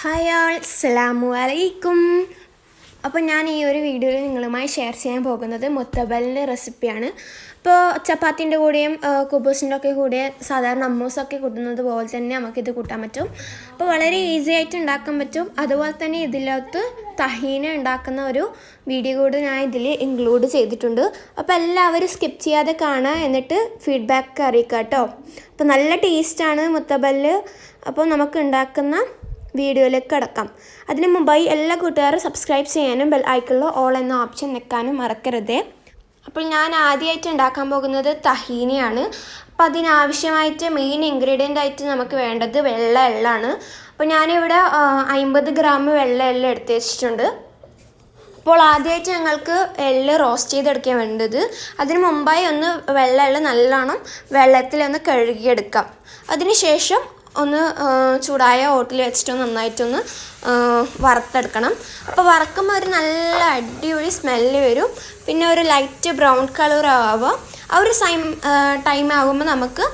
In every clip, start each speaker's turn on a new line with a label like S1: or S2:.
S1: Hi ആൾ, അസ്സലാമു അലൈക്കും. അപ്പോൾ ഞാൻ ഈ ഒരു വീഡിയോയിൽ നിങ്ങളുമായി ഷെയർ ചെയ്യാൻ പോകുന്നത് മുത്തബലിൻ്റെ റെസിപ്പിയാണ്. ഇപ്പോൾ ചപ്പാത്തിൻ്റെ കൂടെയും കുബൂസിൻ്റെ ഒക്കെ കൂടെ സാധാരണ അമ്മൂസൊക്കെ കൂട്ടുന്നത് പോലെ തന്നെ നമുക്കിത് കൂട്ടാൻ പറ്റും. അപ്പോൾ വളരെ ഈസി ആയിട്ട് ഉണ്ടാക്കാൻ പറ്റും. അതുപോലെ തന്നെ ഇതിനകത്ത് തഹീന ഉണ്ടാക്കുന്ന ഒരു വീഡിയോ കൂടെ ഞാൻ ഇതിൽ ഇൻക്ലൂഡ് ചെയ്തിട്ടുണ്ട്. അപ്പോൾ എല്ലാവരും സ്കിപ്പ് ചെയ്യാതെ കാണുക, എന്നിട്ട് ഫീഡ്ബാക്ക് അറിയിക്കുക കേട്ടോ. അപ്പോൾ നല്ല ടേസ്റ്റാണ് മുത്തബല്. അപ്പോൾ നമുക്ക് ഉണ്ടാക്കുന്ന വീഡിയോയിലേക്ക് കടക്കാം. അതിന് മുമ്പായി എല്ലാ കൂട്ടുകാരും സബ്സ്ക്രൈബ് ചെയ്യാനും ബെൽ ഐക്കണിൽ ഓൾ എന്ന ഓപ്ഷൻ നിൽക്കാനും മറക്കരുത്. അപ്പോൾ ഞാൻ ആദ്യമായിട്ട് ഉണ്ടാക്കാൻ പോകുന്നത് തഹീനയാണ്. അപ്പോൾ അതിനാവശ്യമായിട്ട് മെയിൻ ഇൻഗ്രീഡിയൻ്റ് ആയിട്ട് നമുക്ക് വേണ്ടത് വെള്ള എള്ളാണ്. അപ്പോൾ ഞാനിവിടെ 50 ഗ്രാം വെള്ള എള്ള എടുത്ത് വെച്ചിട്ടുണ്ട്. അപ്പോൾ ആദ്യമായിട്ട് ഞങ്ങൾക്ക് എള്ള് റോസ്റ്റ് ചെയ്തെടുക്കാൻ വേണ്ടത്. അതിന് മുമ്പായി ഒന്ന് വെള്ള എള്ള് നല്ലോണം വെള്ളത്തിലൊന്ന് കഴുകിയെടുക്കാം. അതിനുശേഷം ഒന്ന് ചൂടായ ഓട്ടിൽ വെച്ചിട്ട് നന്നായിട്ടൊന്ന് വറുത്തെടുക്കണം. അപ്പോൾ വറക്കുമ്പോൾ ഒരു നല്ല അടിപൊളി സ്മെല്ല് വരും. പിന്നെ ഒരു ലൈറ്റ് ബ്രൗൺ കളർ ആവുക. ആ ഒരു ടൈം ആകുമ്പോൾ നമുക്ക്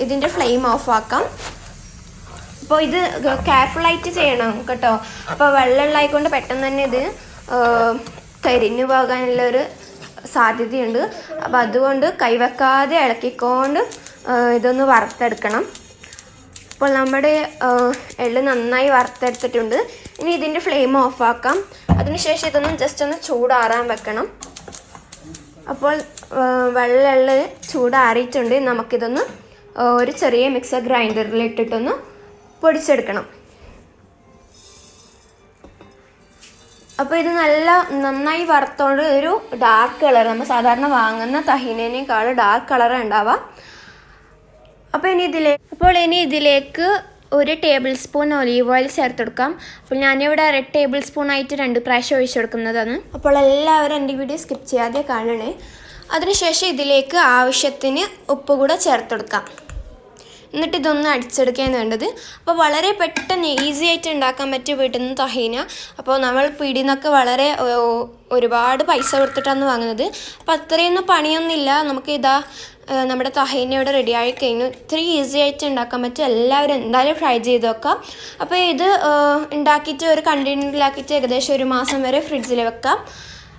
S1: ഇതിൻ്റെ ഫ്ലെയിം ഓഫ് ആക്കാം. അപ്പോൾ ഇത് കെയർഫുള്ളായിട്ട് ചെയ്യണം കേട്ടോ. അപ്പോൾ വെള്ളമുള്ളതായിക്കൊണ്ട് പെട്ടെന്ന് തന്നെ ഇത് കരിഞ്ഞു പോകാനുള്ളൊരു സാധ്യതയുണ്ട്. അപ്പോൾ അതുകൊണ്ട് കൈവെക്കാതെ ഇളക്കിക്കൊണ്ട് ഇതൊന്ന് വറുത്തെടുക്കണം. അപ്പോൾ നമ്മുടെ എള്ള് നന്നായി വറുത്തെടുത്തിട്ടുണ്ട്. ഇനി ഇതിൻ്റെ ഫ്ലെയിം ഓഫാക്കാം. അതിനുശേഷം ഇതൊന്ന് ജസ്റ്റ് ഒന്ന് ചൂടാറാൻ വെക്കണം. അപ്പോൾ വെള്ള എള്ള് ചൂടാറിയിട്ടുണ്ട്. നമുക്കിതൊന്ന് ഒരു ചെറിയ മിക്സർ ഗ്രൈൻഡറിൽ ഇട്ടിട്ടൊന്ന് പൊടിച്ചെടുക്കണം. അപ്പോൾ ഇത് നന്നായി വറുത്തോണ്ട് ഒരു ഡാർക്ക് കളർ, നമ്മൾ സാധാരണ വാങ്ങുന്ന തഹീനേനേക്കാൾ ഡാർക്ക് കളറാണ് ഉണ്ടാവുക. അപ്പോൾ ഇനി ഇതിലേക്ക് 1 ടേബിൾ സ്പൂൺ ഒലീവ് ഓയിൽ ചേർത്തെടുക്കാം. അപ്പോൾ ഞാനിവിടെ 1/2 ടേബിൾ സ്പൂൺ ആയിട്ട് 2 പ്രാവശ്യം ഒഴിച്ചെടുക്കുന്നതാണ്. അപ്പോൾ എല്ലാവരും എൻ്റെ വീഡിയോ സ്കിപ്പ് ചെയ്യാതെ കാണണേ. അതിനുശേഷം ഇതിലേക്ക് ആവശ്യത്തിന് ഉപ്പ് കൂടെ ചേർത്തെടുക്കാം. എന്നിട്ട് ഇതൊന്ന് അടിച്ചെടുക്കുകയാണ് വേണ്ടത്. അപ്പോൾ വളരെ പെട്ടെന്ന് ഈസി ആയിട്ട് ഉണ്ടാക്കാൻ പറ്റിയ വീട്ടിൽ നിന്ന് തഹീന. അപ്പോൾ നമ്മൾ പീടിയിൽ നിന്നൊക്കെ വളരെ ഒരുപാട് പൈസ കൊടുത്തിട്ടാണ് വാങ്ങുന്നത്. അപ്പോൾ അത്രയൊന്നും പണിയൊന്നുമില്ല. നമുക്ക് നമ്മുടെ തഹീന ഇവിടെ റെഡി ആയി കഴിഞ്ഞു. ഇത്രയും ഈസി ആയിട്ട് ഉണ്ടാക്കാൻ പറ്റും. എല്ലാവരും എന്തായാലും ട്രൈ ചെയ്ത് നോക്കാം. അപ്പോൾ ഇത് ഉണ്ടാക്കിയിട്ട് ഒരു കണ്ടെയ്നറിലാക്കിയിട്ട് ഏകദേശം 1 മാസം വരെ ഫ്രിഡ്ജിൽ വെക്കാം.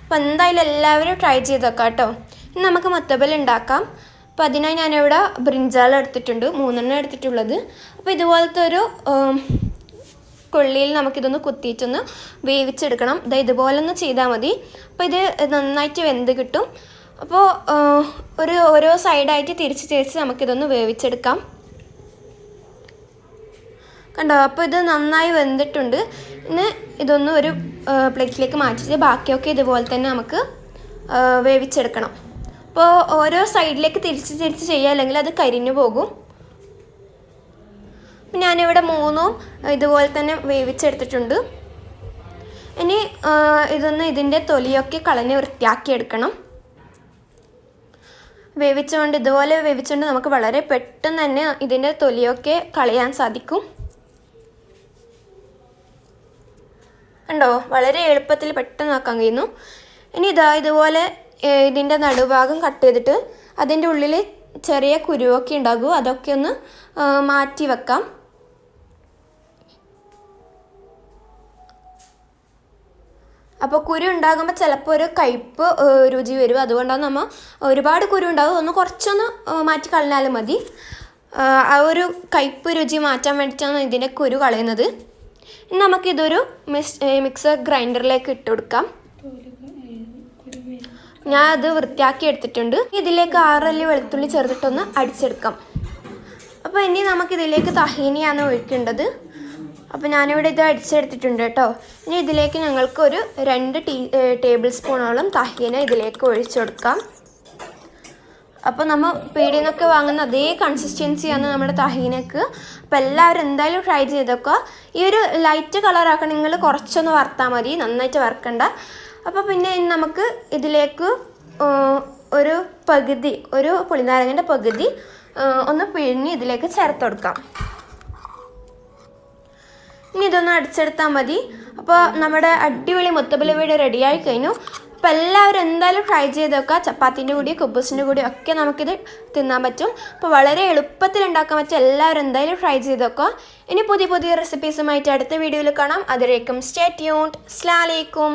S1: അപ്പോൾ എന്തായാലും എല്ലാവരും ട്രൈ ചെയ്ത് നോക്കാം കേട്ടോ. ഇനി നമുക്ക് മുത്തബൽ ഉണ്ടാക്കാം. അപ്പോൾ അതിനായി ഞാനിവിടെ ബ്രിഞ്ചാൾ എടുത്തിട്ടുണ്ട്, 3 എടുത്തിട്ടുള്ളത്. അപ്പോൾ ഇതുപോലത്തെ ഒരു കൊള്ളിയിൽ നമുക്കിതൊന്ന് കുത്തിയിട്ടൊന്ന് വേവിച്ചെടുക്കണം. ഇതുപോലെ ഒന്ന് ചെയ്താൽ മതി. അപ്പോൾ ഇത് നന്നായിട്ട് വെന്ത് കിട്ടും. അപ്പോൾ ഓരോ സൈഡായിട്ട് തിരിച്ച് നമുക്കിതൊന്ന് വേവിച്ചെടുക്കാം. കണ്ടോ? അപ്പോൾ ഇത് നന്നായി വെന്തിട്ടുണ്ട്. ഇനി ഇതൊന്ന് ഒരു പ്ലേറ്റിലേക്ക് മാറ്റിയിട്ട് ബാക്കിയൊക്കെ ഇതുപോലെ തന്നെ നമുക്ക് വേവിച്ചെടുക്കണം. അപ്പോൾ ഓരോ സൈഡിലേക്ക് തിരിച്ച് ചെയ്യുക, അല്ലെങ്കിൽ അത് കരിഞ്ഞു പോകും. അപ്പം ഞാനിവിടെ 3ഉം ഇതുപോലെ തന്നെ വേവിച്ചെടുത്തിട്ടുണ്ട്. ഇനി ഇതിൻ്റെ തൊലിയൊക്കെ കളഞ്ഞ് വൃത്തിയാക്കിയെടുക്കണം. ഇതുപോലെ വേവിച്ചുകൊണ്ട് നമുക്ക് വളരെ പെട്ടെന്ന് തന്നെ ഇതിൻ്റെ തൊലിയൊക്കെ കളയാൻ സാധിക്കും. കണ്ടോ? വളരെ എളുപ്പത്തിൽ പെട്ടെന്ന് ആക്കാൻ കഴിയുന്നു. ഇനി ഇതുപോലെ ഇതിൻ്റെ നടുഭാഗം കട്ട് ചെയ്തിട്ട് അതിൻ്റെ ഉള്ളിൽ ചെറിയ കുരുവൊക്കെ ഉണ്ടാകും. അതൊക്കെ ഒന്ന് മാറ്റി വെക്കാം. അപ്പോൾ കുരു ഉണ്ടാകുമ്പോൾ ചിലപ്പോൾ ഒരു കയ്പ്പ് രുചി വരും. അതുകൊണ്ടാണ് നമ്മൾ ഒരുപാട് കുരു ഉണ്ടാകും, കുറച്ചൊന്ന് മാറ്റി കളഞ്ഞാലും മതി. ആ ഒരു കയ്പ്പ് രുചി മാറ്റാൻ വേണ്ടിയിട്ടാണ് ഇതിൻ്റെ കുരു കളയുന്നത്. ഇനി നമുക്കിതൊരു മിക്സർ ഗ്രൈൻഡറിലേക്ക് ഇട്ട് കൊടുക്കാം. ഞാൻ അത് വൃത്തിയാക്കി എടുത്തിട്ടുണ്ട്. ഇതിലേക്ക് 6 അല്ലി വെളുത്തുള്ളി ചേർത്തിട്ടൊന്ന് അടിച്ചെടുക്കാം. അപ്പോൾ ഇനി നമുക്കിതിലേക്ക് തഹീനയാണ് ഒഴിക്കേണ്ടത്. അപ്പോൾ ഞാനിവിടെ ഇത് അടിച്ചെടുത്തിട്ടുണ്ട് കേട്ടോ. ഇനി ഇതിലേക്ക് ഞങ്ങൾക്ക് ഒരു 2 ടേബിൾ സ്പൂണോളം തഹീന ഇതിലേക്ക് ഒഴിച്ചു കൊടുക്കാം. അപ്പോൾ നമ്മൾ പീടിയിൽ നിന്നൊക്കെ വാങ്ങുന്ന അതേ കൺസിസ്റ്റൻസിയാണ് നമ്മുടെ തഹീനക്ക്. അപ്പോൾ എല്ലാവരും എന്തായാലും ട്രൈ ചെയ്തൊക്കെ. ഈ ഒരു ലൈറ്റ് കളറാക്കണം, നിങ്ങൾ കുറച്ചൊന്ന് വറുത്താൽ മതി, നന്നായിട്ട് വറുക്കണ്ട. അപ്പോൾ പിന്നെ നമുക്ക് ഇതിലേക്ക് ഒരു പുളിനാരങ്ങൻ്റെ പകുതി ഒന്ന് പിഴിഞ്ഞ് ഇതിലേക്ക് ചേർത്ത് കൊടുക്കാം. ഇനി ഇതൊന്ന് അടിച്ചെടുത്താൽ മതി. അപ്പോൾ നമ്മുടെ അടിപൊളി മുത്തബൽ വീട് റെഡിയായി കഴിഞ്ഞു. അപ്പോൾ എല്ലാവരും എന്തായാലും ട്രൈ ചെയ്ത് നോക്കുക. ചപ്പാത്തിൻ്റെ കൂടി കുബൂസിൻ്റെ കൂടി ഒക്കെ നമുക്കിത് തിന്നാൻ പറ്റും. അപ്പോൾ വളരെ എളുപ്പത്തിൽ ഉണ്ടാക്കാൻ പറ്റും. എല്ലാവരും എന്തായാലും ട്രൈ ചെയ്ത് നോക്കുക. ഇനി പുതിയ പുതിയ റെസിപ്പീസുമായിട്ട് അടുത്ത വീഡിയോയിൽ കാണാം. അതിലേക്കും സ്റ്റേ ട്യൂൺഡ്. അസ്സലാമു അലൈക്കും.